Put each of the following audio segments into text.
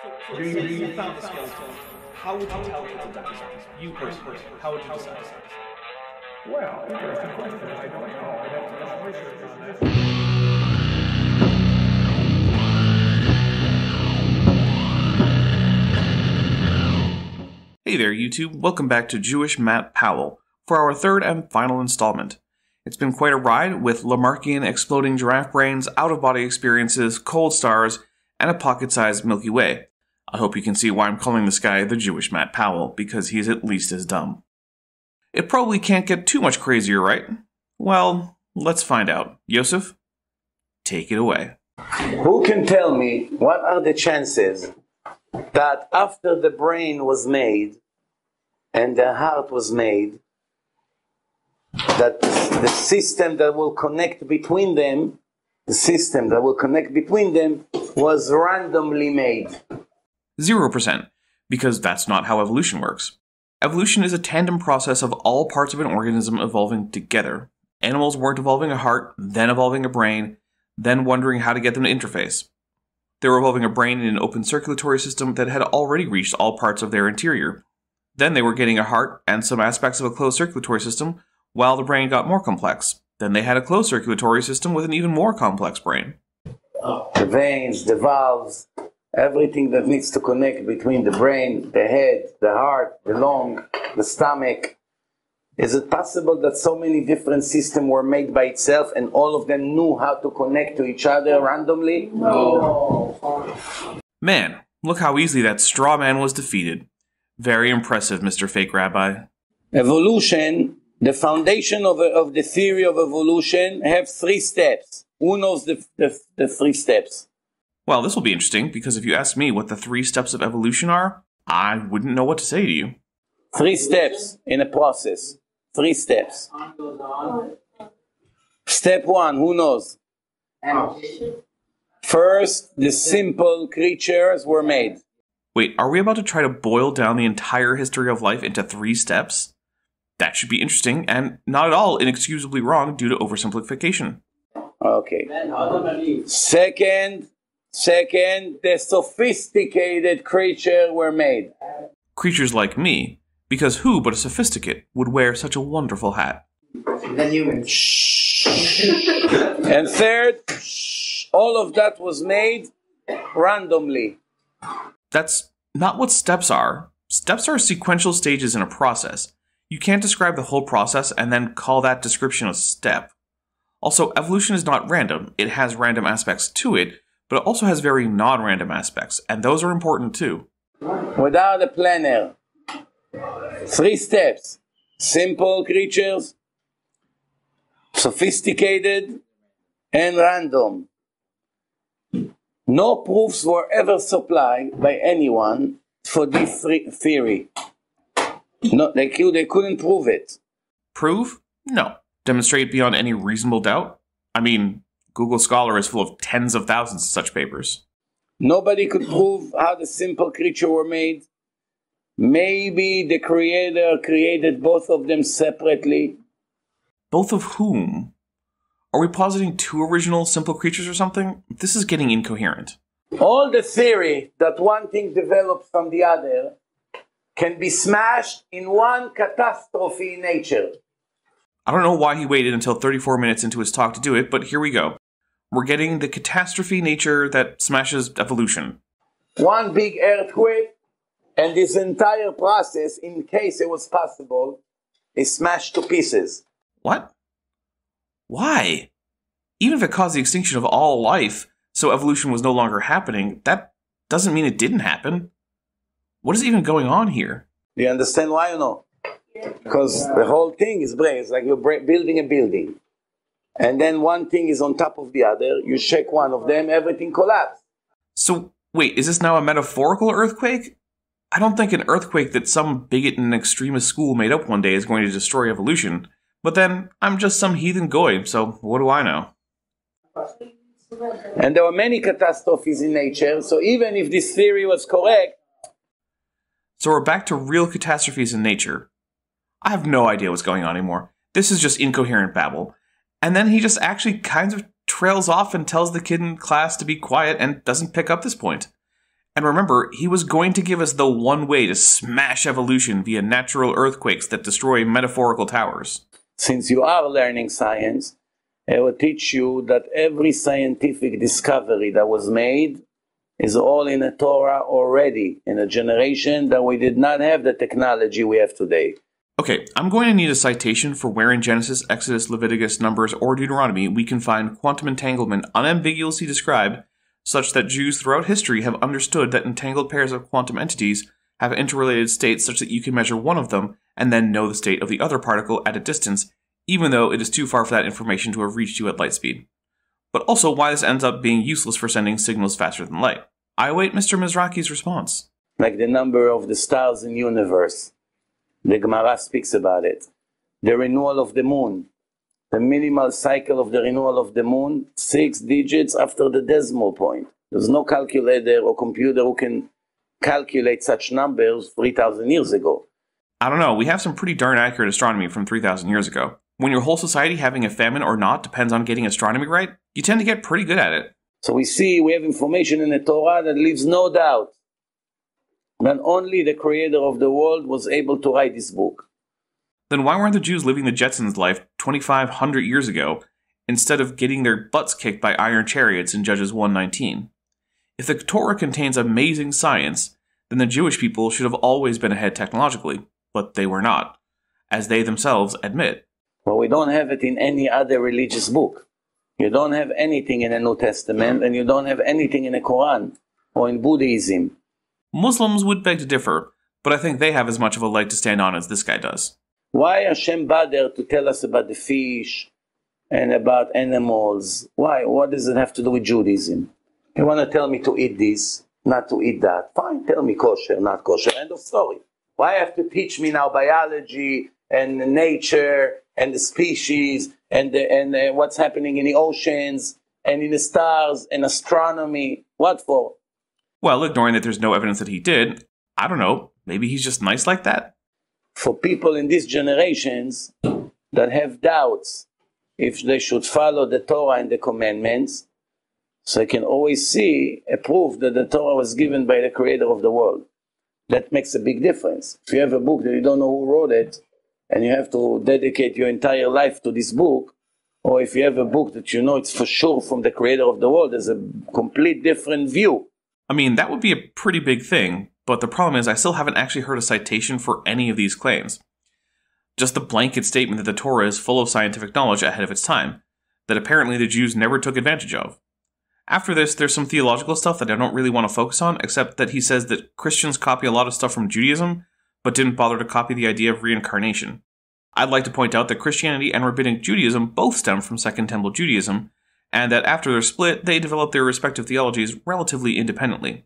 You found the skeleton. How would you tell it's a dinosaur? You personally, how would you decide? Well, interesting question. I don't know. I'd have to do some research on that. Hey there, YouTube. Welcome back to Jewish Matt Powell for our third and final installment. It's been quite a ride with Lamarckian exploding giraffe brains, out-of-body experiences, cold stars, and a pocket-sized Milky Way. I hope you can see why I'm calling this guy the Jewish Matt Powell, because he's at least as dumb. It probably can't get too much crazier, right? Well, let's find out. Yosef, take it away. Who can tell me what are the chances that after the brain was made and the heart was made, that the system that will connect between them, was randomly made? 0%, because that's not how evolution works. Evolution is a tandem process of all parts of an organism evolving together. Animals weren't evolving a heart, then evolving a brain, then wondering how to get them to interface. They were evolving a brain in an open circulatory system that had already reached all parts of their interior. Then they were getting a heart and some aspects of a closed circulatory system, while the brain got more complex. Then they had a closed circulatory system with an even more complex brain. The veins, the valves, everything that needs to connect between the brain, the head, the heart, the lung, the stomach. Is it possible that so many different systems were made by itself and all of them knew how to connect to each other randomly? No. Man, look how easily that straw man was defeated. Very impressive, Mr. Fake Rabbi. Evolution, the foundation of the theory of evolution, have 3 steps. Who knows the 3 steps? Well, this will be interesting, because if you ask me what the 3 steps of evolution are, I wouldn't know what to say to you. 3 steps in a process. 3 steps. Step 1, who knows? First, the simple creatures were made. Wait, are we about to try to boil down the entire history of life into 3 steps? That should be interesting, and not at all inexcusably wrong due to oversimplification. Okay. Second, the sophisticated creatures were made. Creatures like me. Because who but a sophisticate would wear such a wonderful hat? The humans. And third, all of that was made randomly. That's not what steps are. Steps are sequential stages in a process. You can't describe the whole process and then call that description a step. Also, evolution is not random. It has random aspects to it, but it also has very non-random aspects, and those are important too. Without a planner. 3 steps. Simple creatures, sophisticated, and random. No proofs were ever supplied by anyone for this theory. No, they couldn't prove it. Prove? No. Demonstrate beyond any reasonable doubt? I mean, Google Scholar is full of tens of thousands of such papers. Nobody could prove how the simple creatures were made. Maybe the creator created both of them separately. Both of whom? Are we positing 2 original simple creatures or something? This is getting incoherent. All the theory that one thing develops from the other can be smashed in one catastrophe in nature. I don't know why he waited until 34 minutes into his talk to do it, but here we go. We're getting the catastrophe nature that smashes evolution. One big earthquake, and this entire process, in case it was possible, is smashed to pieces. What? Why? Even if it caused the extinction of all life, so evolution was no longer happening, that doesn't mean it didn't happen. What is even going on here? Do you understand why or no? Because the whole thing is brain. It's like you're building a building. And then one thing is on top of the other. You shake one of them, everything collapses. So, wait, is this now a metaphorical earthquake? I don't think an earthquake that some bigot in an extremist school made up one day is going to destroy evolution. But then, I'm just some heathen goy, so what do I know? And there were many catastrophes in nature, so even if this theory was correct... So we're back to real catastrophes in nature. I have no idea what's going on anymore. This is just incoherent babble. And then he just actually kind of trails off and tells the kid in class to be quiet and doesn't pick up this point. And remember, he was going to give us the one way to smash evolution via natural earthquakes that destroy metaphorical towers. Since you are learning science, I will teach you that every scientific discovery that was made is all in the Torah already, in a generation that we did not have the technology we have today. Okay, I'm going to need a citation for where in Genesis, Exodus, Leviticus, Numbers, or Deuteronomy we can find quantum entanglement unambiguously described, such that Jews throughout history have understood that entangled pairs of quantum entities have interrelated states such that you can measure one of them and then know the state of the other particle at a distance, even though it is too far for that information to have reached you at light speed. But also why this ends up being useless for sending signals faster than light. I await Mr. Mizrachi's response. Like the number of the stars in the universe. The Gemara speaks about it. The renewal of the moon. The minimal cycle of the renewal of the moon, 6 digits after the decimal point. There's no calculator or computer who can calculate such numbers 3,000 years ago. I don't know, we have some pretty darn accurate astronomy from 3,000 years ago. When your whole society having a famine or not depends on getting astronomy right, you tend to get pretty good at it. So we have information in the Torah that leaves no doubt that only the creator of the world was able to write this book. Then why weren't the Jews living the Jetsons' life 2,500 years ago instead of getting their butts kicked by iron chariots in Judges 1:19? If the Torah contains amazing science, then the Jewish people should have always been ahead technologically, but they were not, as they themselves admit. Well, we don't have it in any other religious book. You don't have anything in the New Testament, and you don't have anything in the Quran or in Buddhism. Muslims would beg to differ, but I think they have as much of a leg to stand on as this guy does. Why Hashem bothered to tell us about the fish and about animals? Why? What does it have to do with Judaism? You want to tell me to eat this, not to eat that? Fine, tell me kosher, not kosher. End of story. Why have to teach me now biology and nature and the species and what's happening in the oceans and in the stars and astronomy? What for? Well, ignoring that there's no evidence that he did, I don't know, maybe he's just nice like that? For people in these generations that have doubts if they should follow the Torah and the commandments, so they can always see a proof that the Torah was given by the creator of the world. That makes a big difference. If you have a book that you don't know who wrote it, and you have to dedicate your entire life to this book, or if you have a book that you know it's for sure from the creator of the world, there's a complete different view. I mean, that would be a pretty big thing, but the problem is I still haven't actually heard a citation for any of these claims. Just the blanket statement that the Torah is full of scientific knowledge ahead of its time, that apparently the Jews never took advantage of. After this, there's some theological stuff that I don't really want to focus on, except that he says that Christians copy a lot of stuff from Judaism, but didn't bother to copy the idea of reincarnation. I'd like to point out that Christianity and Rabbinic Judaism both stem from Second Temple Judaism, and that after their split, they developed their respective theologies relatively independently.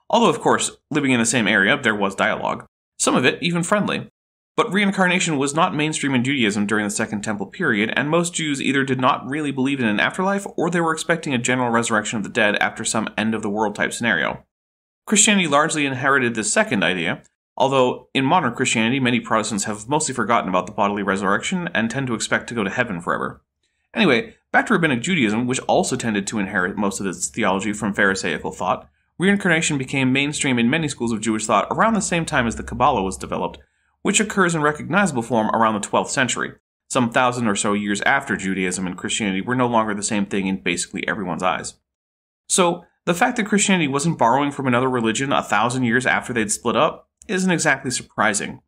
Although, of course, living in the same area, there was dialogue. Some of it even friendly. But reincarnation was not mainstream in Judaism during the Second Temple period, and most Jews either did not really believe in an afterlife, or they were expecting a general resurrection of the dead after some end-of-the-world type scenario. Christianity largely inherited this second idea, although in modern Christianity many Protestants have mostly forgotten about the bodily resurrection and tend to expect to go to heaven forever. Anyway, back to Rabbinic Judaism, which also tended to inherit most of its theology from Pharisaical thought, reincarnation became mainstream in many schools of Jewish thought around the same time as the Kabbalah was developed, which occurs in recognizable form around the 12th century, some 1,000 or so years after Judaism and Christianity were no longer the same thing in basically everyone's eyes. So, the fact that Christianity wasn't borrowing from another religion 1,000 years after they'd split up isn't exactly surprising.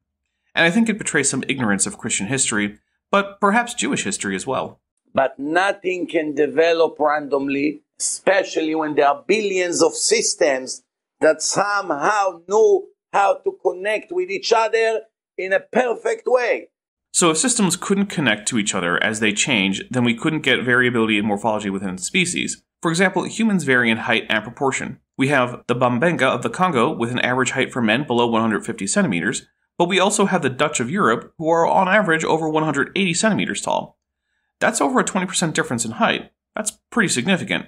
And I think it betrays some ignorance of Christian history, but perhaps Jewish history as well. But nothing can develop randomly, especially when there are billions of systems that somehow know how to connect with each other in a perfect way. So if systems couldn't connect to each other as they change, then we couldn't get variability in morphology within species. For example, humans vary in height and proportion. We have the Bambenga of the Congo with an average height for men below 150 centimeters, but we also have the Dutch of Europe who are on average over 180 centimeters tall. That's over a 20% difference in height. That's pretty significant.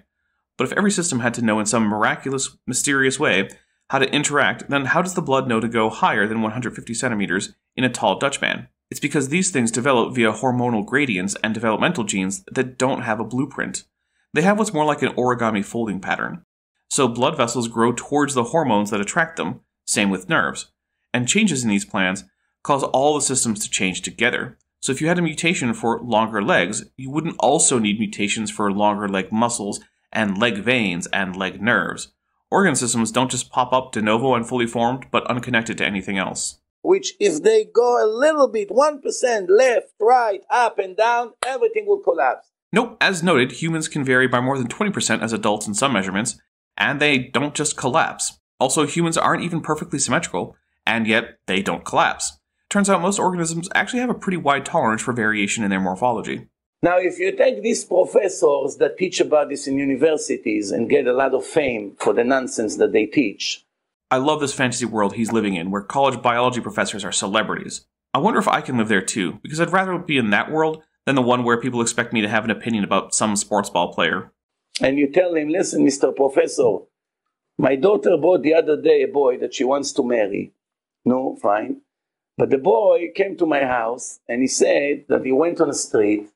But if every system had to know in some miraculous, mysterious way how to interact, then how does the blood know to go higher than 150 centimeters in a tall Dutch man? It's because these things develop via hormonal gradients and developmental genes that don't have a blueprint. They have what's more like an origami folding pattern. So blood vessels grow towards the hormones that attract them, same with nerves. And changes in these plans cause all the systems to change together. So if you had a mutation for longer legs, you wouldn't also need mutations for longer leg muscles and leg veins and leg nerves. Organ systems don't just pop up de novo and fully formed, but unconnected to anything else. Which if they go a little bit, 1% left, right, up and down, everything will collapse. Nope, as noted, humans can vary by more than 20% as adults in some measurements, and they don't just collapse. Also, humans aren't even perfectly symmetrical, and yet they don't collapse. Turns out most organisms actually have a pretty wide tolerance for variation in their morphology. Now, if you take these professors that teach about this in universities and get a lot of fame for the nonsense that they teach. I love this fantasy world he's living in, where college biology professors are celebrities. I wonder if I can live there too, because I'd rather be in that world than the one where people expect me to have an opinion about some sports ball player. And you tell him, listen, Mr. Professor, my daughter bought the other day a boy that she wants to marry. No, fine. But the boy came to my house and he said that he went on the street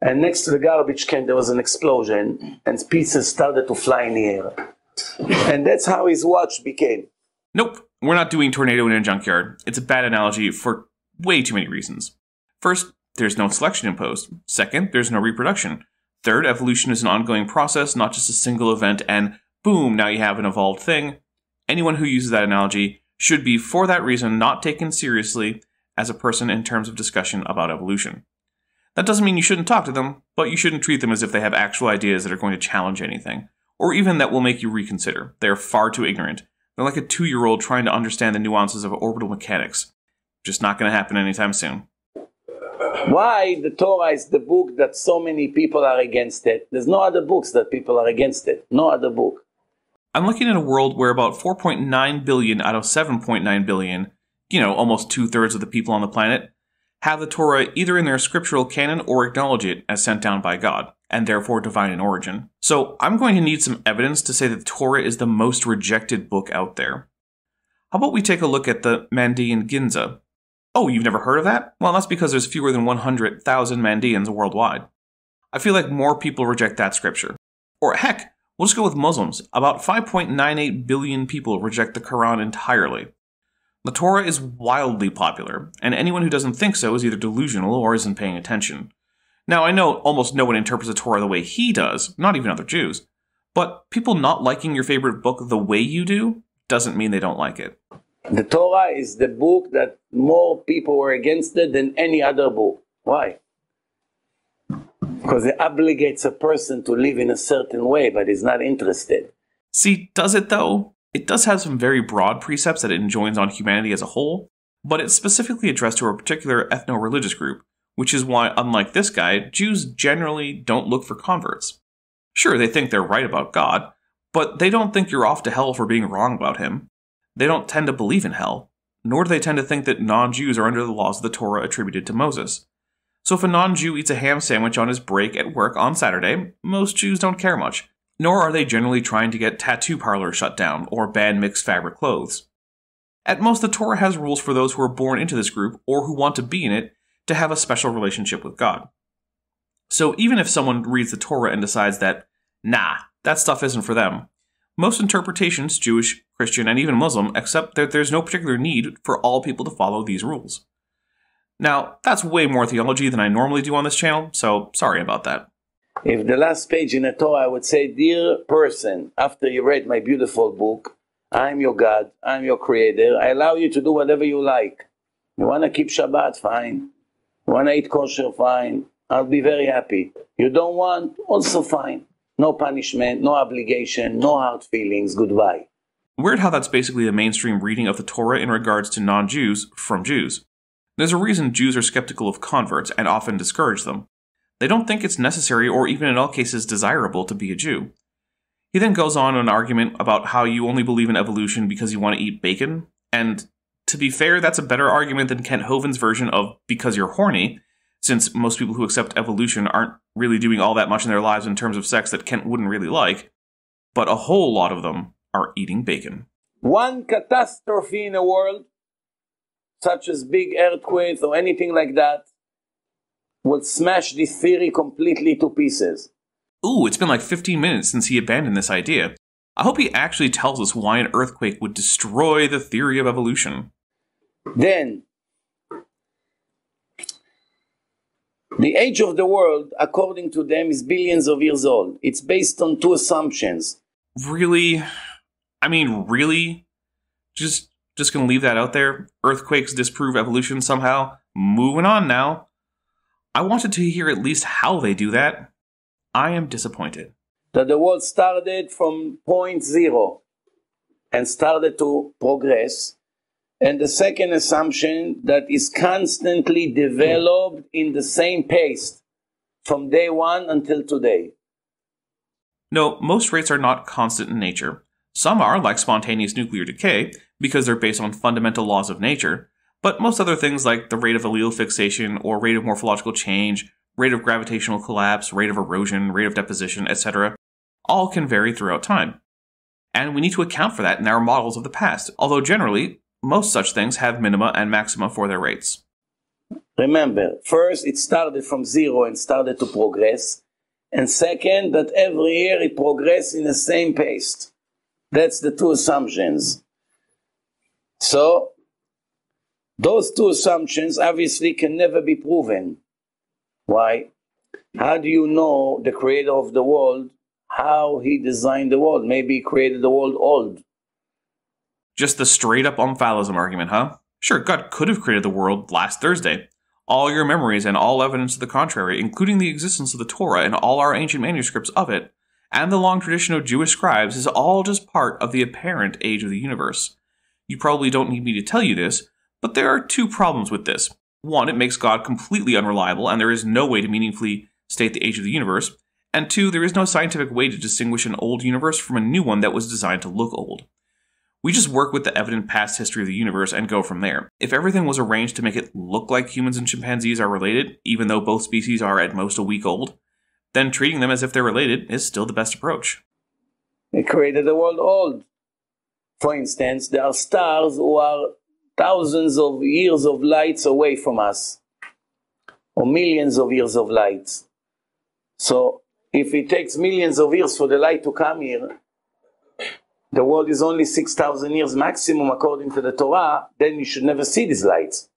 and next to the garbage can there was an explosion and pieces started to fly in the air. And that's how his watch became. Nope, we're not doing tornado in a junkyard. It's a bad analogy for way too many reasons. First, there's no selection imposed. Second, there's no reproduction. Third, evolution is an ongoing process, not just a single event, and boom, now you have an evolved thing. Anyone who uses that analogy should be, for that reason, not taken seriously as a person in terms of discussion about evolution. That doesn't mean you shouldn't talk to them, but you shouldn't treat them as if they have actual ideas that are going to challenge anything, or even that will make you reconsider. They are far too ignorant. They're like a 2-year-old trying to understand the nuances of orbital mechanics. Just not going to happen anytime soon. Why the Torah is the book that so many people are against it? There's no other books that people are against it. No other book. I'm looking at a world where about 4.9 billion out of 7.9 billion, almost 2/3 of the people on the planet, have the Torah either in their scriptural canon or acknowledge it as sent down by God, and therefore divine in origin. So I'm going to need some evidence to say that the Torah is the most rejected book out there. How about we take a look at the Mandean Ginza? Oh, you've never heard of that? Well, that's because there's fewer than 100,000 Mandeans worldwide. I feel like more people reject that scripture. Or heck, we'll just go with Muslims. About 5.98 billion people reject the Quran entirely. The Torah is wildly popular, and anyone who doesn't think so is either delusional or isn't paying attention. Now, I know almost no one interprets the Torah the way he does, not even other Jews, but people not liking your favorite book the way you do doesn't mean they don't like it. The Torah is the book that more people were against it than any other book. Why? Because it obligates a person to live in a certain way, but is not interested. See, does it though? It does have some very broad precepts that it enjoins on humanity as a whole, but it's specifically addressed to a particular ethno-religious group, which is why, unlike this guy, Jews generally don't look for converts. Sure, they think they're right about God, but they don't think you're off to hell for being wrong about him. They don't tend to believe in hell, nor do they tend to think that non-Jews are under the laws of the Torah attributed to Moses. So if a non-Jew eats a ham sandwich on his break at work on Saturday, most Jews don't care much, nor are they generally trying to get tattoo parlors shut down or ban mixed fabric clothes. At most, the Torah has rules for those who are born into this group or who want to be in it to have a special relationship with God. So even if someone reads the Torah and decides that, nah, that stuff isn't for them, most interpretations, Jewish, Christian, and even Muslim, accept that there's no particular need for all people to follow these rules. Now, that's way more theology than I normally do on this channel, so sorry about that. If the last page in the Torah, I would say, dear person, after you read my beautiful book, I'm your God, I'm your creator, I allow you to do whatever you like. You want to keep Shabbat, fine. You want to eat kosher, fine. I'll be very happy. You don't want, also fine. No punishment, no obligation, no hard feelings, goodbye. Weird how that's basically the mainstream reading of the Torah in regards to non-Jews from Jews. There's a reason Jews are skeptical of converts and often discourage them. They don't think it's necessary or even in all cases desirable to be a Jew. He then goes on an argument about how you only believe in evolution because you want to eat bacon, and to be fair, that's a better argument than Kent Hovind's version of because you're horny, since most people who accept evolution aren't really doing all that much in their lives in terms of sex that Kent wouldn't really like, but a whole lot of them are eating bacon. One catastrophe in the world, such as big earthquakes or anything like that, would smash this theory completely to pieces. Ooh, it's been like 15 minutes since he abandoned this idea. I hope he actually tells us why an earthquake would destroy the theory of evolution. Then, the age of the world, according to them, is billions of years old. It's based on two assumptions. Really? I mean, really? Just gonna leave that out there? Earthquakes disprove evolution somehow? Moving on now. I wanted to hear at least how they do that. I am disappointed. That the world started from point zero and started to progress. And the second assumption, that is constantly developed in the same pace from day one until today. No, most rates are not constant in nature. Some are, like spontaneous nuclear decay, because they're based on fundamental laws of nature, but most other things like the rate of allele fixation or rate of morphological change, rate of gravitational collapse, rate of erosion, rate of deposition, etc., all can vary throughout time. And we need to account for that in our models of the past, although generally, most such things have minima and maxima for their rates. Remember, first it started from zero and started to progress, and second, that every year it progressed in the same pace. That's the two assumptions. So, those two assumptions obviously can never be proven. Why? How do you know the creator of the world, how he designed the world? Maybe he created the world old. Just the straight-up omphalism argument, huh? Sure, God could have created the world last Thursday. All your memories and all evidence to the contrary, including the existence of the Torah and all our ancient manuscripts of it, and the long tradition of Jewish scribes, is all just part of the apparent age of the universe. You probably don't need me to tell you this, but there are two problems with this. One, it makes God completely unreliable, and there is no way to meaningfully state the age of the universe. And two, there is no scientific way to distinguish an old universe from a new one that was designed to look old. We just work with the evident past history of the universe and go from there. If everything was arranged to make it look like humans and chimpanzees are related, even though both species are at most a week old, then treating them as if they're related is still the best approach. He created the world old. For instance, there are stars who are thousands of years of lights away from us, or millions of years of light. So, if it takes millions of years for the light to come here, the world is only 6,000 years maximum according to the Torah, then you should never see these lights.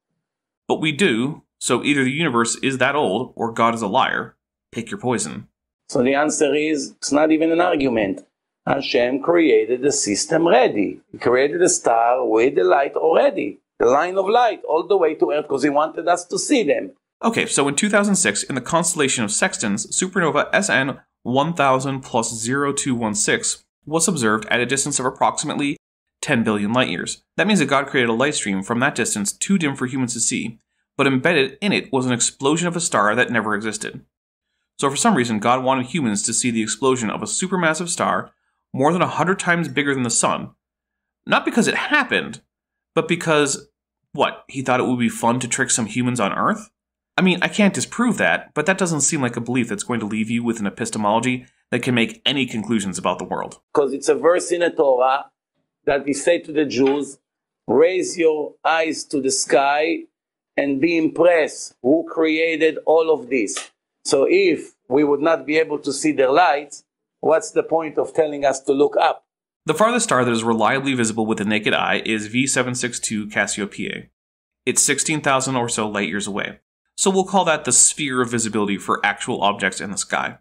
But we do, so either the universe is that old, or God is a liar. Pick your poison. So the answer is, it's not even an argument. Hashem created the system ready. He created a star with the light already. The line of light all the way to Earth because he wanted us to see them. Okay, so in 2006, in the constellation of Sextans, supernova SN 1000 plus 0216 was observed at a distance of approximately 10 billion light years. That means that God created a light stream from that distance too dim for humans to see, but embedded in it was an explosion of a star that never existed. So for some reason, God wanted humans to see the explosion of a supermassive star more than 100 times bigger than the sun. Not because it happened, but because, what, he thought it would be fun to trick some humans on Earth? I mean, I can't disprove that, but that doesn't seem like a belief that's going to leave you with an epistemology that can make any conclusions about the world. Because it's a verse in the Torah that we say to the Jews, raise your eyes to the sky and be impressed who created all of this. So if we would not be able to see their lights, what's the point of telling us to look up? The farthest star that is reliably visible with the naked eye is V762 Cassiopeia. It's 16,000 or so light years away. So we'll call that the sphere of visibility for actual objects in the sky.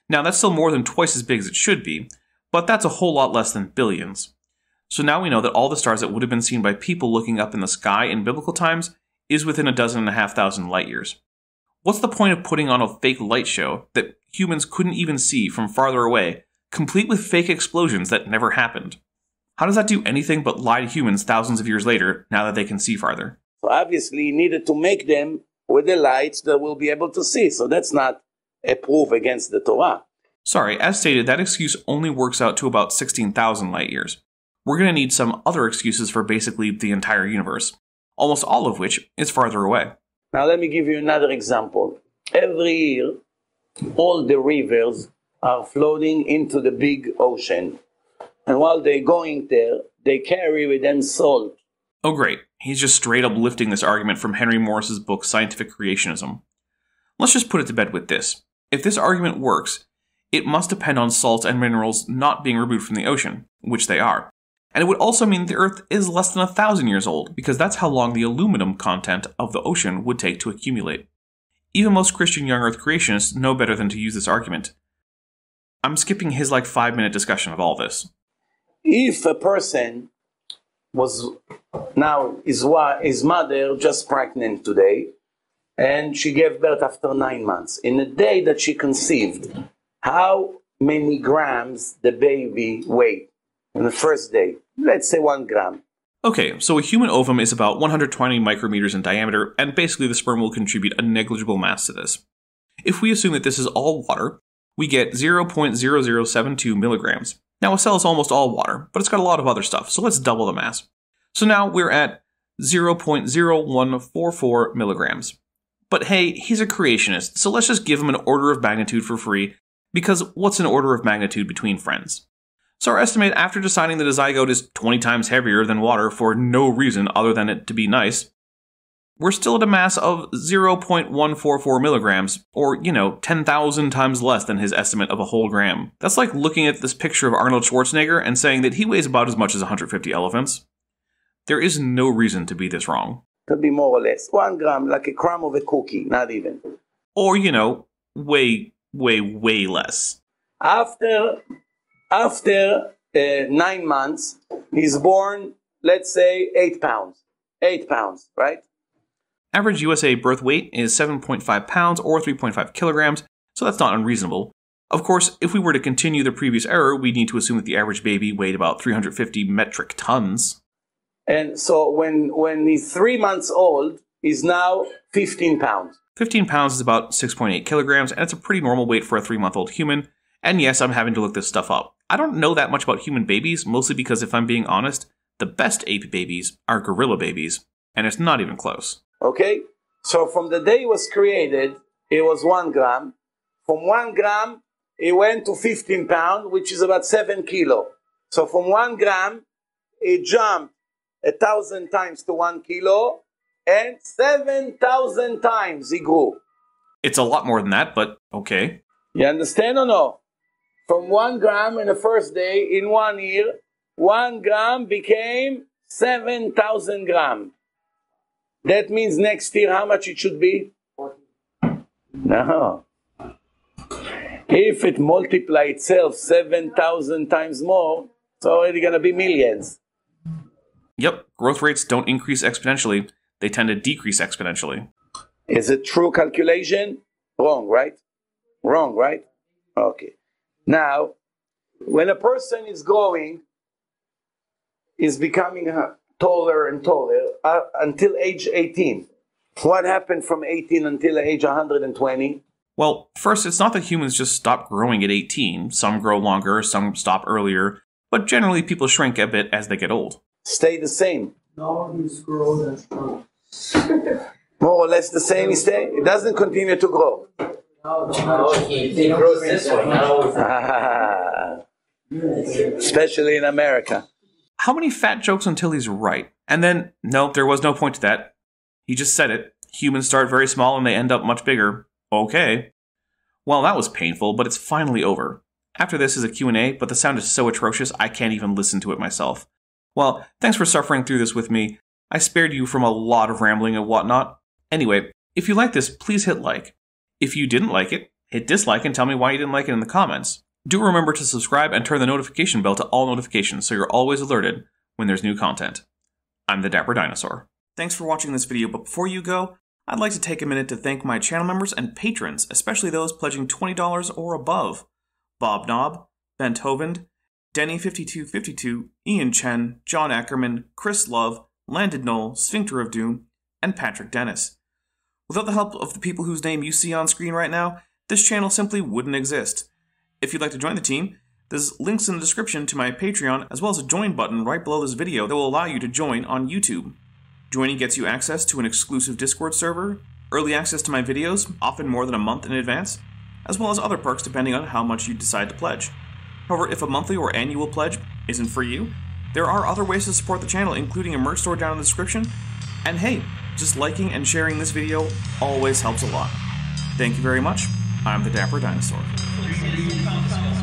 Now that's still more than twice as big as it should be, but that's a whole lot less than billions. So now we know that all the stars that would have been seen by people looking up in the sky in biblical times is within 12,500 light years. What's the point of putting on a fake light show that humans couldn't even see from farther away, complete with fake explosions that never happened? How does that do anything but lie to humans thousands of years later, now that they can see farther? So obviously he needed to make them with the lights that we'll be able to see. So that's not a proof against the Torah. Sorry, as stated, that excuse only works out to about 16,000 light years. We're going to need some other excuses for basically the entire universe, almost all of which is farther away. Now let me give you another example. Every year, all the rivers are floating into the big ocean. And while they're going there, they carry with them salt. Oh great, he's just straight up lifting this argument from Henry Morris's book Scientific Creationism. Let's just put it to bed with this. If this argument works, it must depend on salts and minerals not being removed from the ocean, which they are. And it would also mean the Earth is less than 1,000 years old, because that's how long the aluminum content of the ocean would take to accumulate. Even most Christian young Earth creationists know better than to use this argument. I'm skipping his 5-minute discussion of all this. If a person was now his mother just pregnant today, and she gave birth after 9 months. In the day that she conceived, how many grams the baby weighed on the first day? Let's say 1 gram. Okay, so a human ovum is about 120 micrometers in diameter, and basically the sperm will contribute a negligible mass to this. If we assume that this is all water, we get 0.0072 milligrams. Now a cell is almost all water, but it's got a lot of other stuff, so let's double the mass. So now we're at 0.0144 milligrams. But hey, he's a creationist, so let's just give him an order of magnitude for free, because what's an order of magnitude between friends? So our estimate after deciding that a zygote is 20 times heavier than water for no reason other than it to be nice, we're still at a mass of 0.144 milligrams, or, 10,000 times less than his estimate of a whole gram. That's like looking at this picture of Arnold Schwarzenegger and saying that he weighs about as much as 150 elephants. There is no reason to be this wrong. Could be more or less. 1 gram, like a crumb of a cookie, not even. Or, way, way, way less. After 9 months, he's born, let's say, 8 pounds. 8 pounds, right? Average USA birth weight is 7.5 pounds or 3.5 kilograms, so that's not unreasonable. Of course, if we were to continue the previous error, we'd need to assume that the average baby weighed about 350 metric tons. And so when he's 3 months old, he's now 15 pounds. 15 pounds is about 6.8 kilograms, and it's a pretty normal weight for a 3-month-old human. And yes, I'm having to look this stuff up. I don't know that much about human babies, mostly because if I'm being honest, the best ape babies are gorilla babies, and it's not even close. Okay? So from the day he was created, it was 1 gram. From 1 gram, it went to 15 pounds, which is about 7 kilo. So from 1 gram, it jumped 1,000 times to 1 kilo, and 7,000 times he grew. It's a lot more than that, but okay. You understand or no? From 1 gram in the first day, in 1 year, 1 gram became 7,000 grams. That means next year how much it should be? 40. No. If it multiplies itself 7,000 times more, it's already going to be millions. Yep, growth rates don't increase exponentially. They tend to decrease exponentially. Is it true calculation? Wrong, right? Wrong, right? Okay. Now, when a person is growing, is becoming taller and taller until age 18. What happened from 18 until age 120? Well, first, it's not that humans just stop growing at 18. Some grow longer, some stop earlier, but generally people shrink a bit as they get old. Stay the same. No, he's grown and shrunk. More or less the same, he stay? It doesn't continue to grow. No, he grows this way. Especially in America. How many fat jokes until he's right? And then, no, there was no point to that. He just said it. Humans start very small and they end up much bigger. Okay. Well, that was painful, but it's finally over. After this is a Q&A, but the sound is so atrocious I can't even listen to it myself. Well, thanks for suffering through this with me. I spared you from a lot of rambling and whatnot. Anyway, if you like this, please hit like. If you didn't like it, hit dislike and tell me why you didn't like it in the comments. Do remember to subscribe and turn the notification bell to all notifications so you're always alerted when there's new content. I'm the Dapper Dinosaur. Thanks for watching this video, but before you go, I'd like to take a minute to thank my channel members and patrons, especially those pledging $20 or above. Bob Knob, Bent Hovend, Denny5252, Ian Chen, John Ackerman, Chris Love, Landon Knoll, Sphincter of Doom, and Patrick Dennis. Without the help of the people whose name you see on screen right now, this channel simply wouldn't exist. If you'd like to join the team, there's links in the description to my Patreon, as well as a join button right below this video that will allow you to join on YouTube. Joining gets you access to an exclusive Discord server, early access to my videos, often more than a month in advance, as well as other perks depending on how much you decide to pledge. However, if a monthly or annual pledge isn't for you, there are other ways to support the channel, including a merch store down in the description, and hey, just liking and sharing this video always helps a lot. Thank you very much. I'm the Dapper Dinosaur. you found the skeleton.